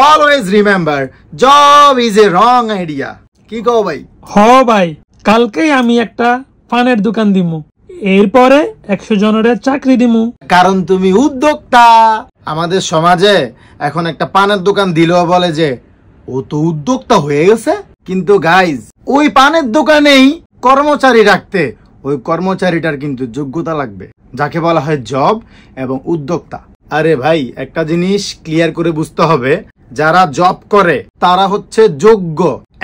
Always remember, job is a wrong idea. কি কও ভাই? ভাই, কালকেই আমি একটা পানের দোকান দিমু, এরপরে 100 জনের চাকরি দিমু। কারণ তুমি উদ্যোক্তা। আমাদের সমাজে এখন একটা পানের দোকান দিলেও বলে যে ও তো উদ্যোক্তা হয়ে গেছে। কিন্তু গাইজ, ওই পানের দোকানেই কর্মচারী রাখতে ওই কর্মচারীটার কিন্তু যোগ্যতা লাগবে, যাকে বলা হয় জব এবং উদ্যোক্তা। আরে ভাই, একটা জিনিস ক্লিয়ার করে বুঝতে হবে, যারা জব করে তারা হচ্ছে যোগ্য।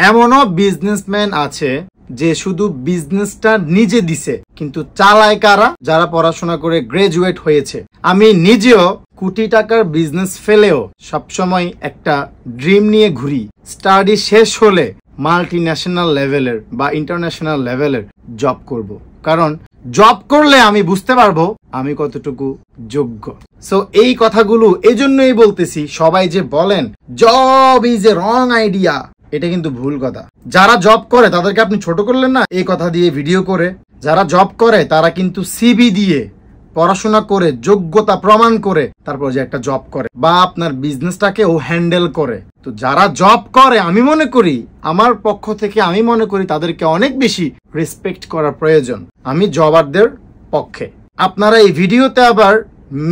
এমনও বিজনেসম্যান আছে যে শুধু বিজনেসটা নিজে দিছে, কিন্তু চালায় কারা? যারা পড়াশোনা করে গ্রাজুয়েট হয়েছে। আমি নিজেও কোটি টাকার বিজনেস ফেলেও সবসময় একটা ড্রিম নিয়ে ঘুরি, স্টাডি শেষ হলে মাল্টি ন্যাশনাল লেভেলের বা ইন্টারন্যাশনাল লেভেলের জব করব। কারণ জব করলে আমি বুঝতে পারবো আমি কতটুকু যোগ্য। সো এই কথাগুলো এই জন্যই বলতেছি, সবাই যে বলেন job is a wrong idea, এটা কিন্তু ভুল কথা। যারা জব করে তাদেরকে আপনি ছোট করলেন না এই কথা দিয়ে ভিডিও করে। যারা জব করে তারা কিন্তু সিভি দিয়ে পড়াশোনা করে যোগ্যতা প্রমাণ করে তারপর যে একটা জব করে বা আপনার বিজনেসটাকে ও হ্যান্ডেল করে। তো যারা জব করে আমি মনে করি, আমার পক্ষ থেকে আমি মনে করি তাদেরকে অনেক বেশি রেসপেক্ট করা প্রয়োজন। আমি জবারদের পক্ষে। আপনারা এই ভিডিওতে আবার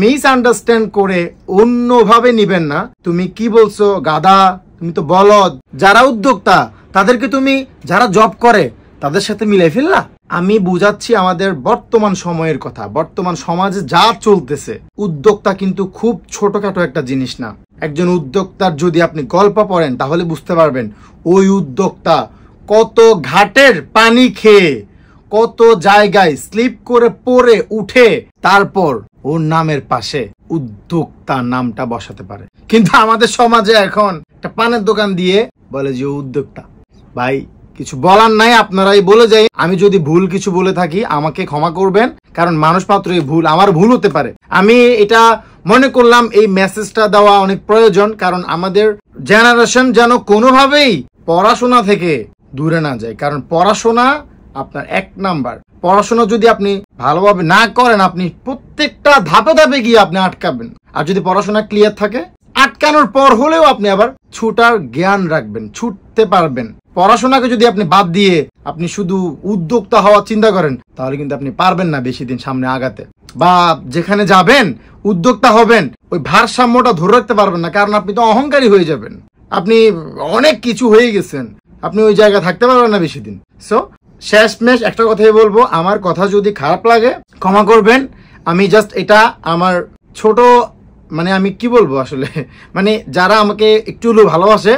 মিস আন্ডারস্ট্যান্ড করে অন্যভাবে নিবেন না। তুমি কি বলছো গাধা, তুমি তো বলদ। যারা উদ্যোক্তা তাদেরকে তুমি যারা জব করে তাদের সাথে মিলাই ফেললা। আমি বুঝাচ্ছি আমাদের বর্তমান সময়ের কথা, বর্তমান সমাজে যা চলতেছে। উদ্যোক্তা কিন্তু খুব ছোটখাটো একটা জিনিস না। একজন উদ্যোক্তার যদি আপনি গল্প পড়েন তাহলে বুঝতে পারবেন ওই উদ্যোক্তা কত ঘাটের পানি খেয়ে, কত জায়গায় স্লিপ করে পড়ে উঠে তারপর ওর নামের পাশে উদ্যোক্তা নামটা বসাতে পারে। কিন্তু আমাদের সমাজে এখন একটা পানের দোকান দিয়ে বলে যে উদ্যোক্তা। ভাই, কিছু বলার নাই, আপনারাই বলে যাই। আমি যদি ভুল কিছু বলে থাকি আমাকে ক্ষমা করবেন, কারণ মানুষ মাত্রই ভুল, আমার ভুল হতে পারে। আমি এটা মনে করলাম এই মেসেজটা দেওয়া অনেক প্রয়োজন, কারণ আমাদের জেনারেশন যেন কোনোভাবেই পড়াশোনা থেকে দূরে না যায়। কারণ পড়াশোনা আপনার 1 নাম্বার। পড়াশোনা যদি আপনি ভালোভাবে না করেন, আপনি প্রত্যেকটা ধাপে ধাপে গিয়ে আপনি আটকাবেন। আর যদি পড়াশোনা ক্লিয়ার থাকে, আটকানোর পর হলেও আপনি আবার ছুটার জ্ঞান রাখবেন, ছুটতে পারবেন। পড়াশোনাকে যদি আপনি বাদ দিয়ে আপনি শুধু উদ্যোক্তা হওয়ার চিন্তা করেন, তাহলে কিন্তু আপনি পারবেন না বেশি দিন সামনে আগাতে, বা যেখানে যাবেন উদ্যোক্তা হবেন ওই ভারসাম্যটা ধরে রাখতে পারবেন না। কারণ আপনি তো অহংকারী হয়ে যাবেন, আপনি অনেক কিছু হয়ে গেছেন, আপনি ওই জায়গায় থাকতে পারবেন না বেশি দিন। সো শেষমেশ একটা কথাই বলবো, আমার কথা যদি খারাপ লাগে ক্ষমা করবেন। আমি জাস্ট এটা আমার ছোট, মানে আমি কি বলবো আসলে, মানে যারা আমাকে একটু হলেও ভালোবাসে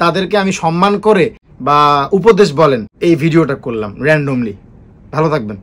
তাদেরকে আমি সম্মান করে বা উপদেশ বলেন এই ভিডিওটা করলাম র্যান্ডমলি। ভালো থাকবেন।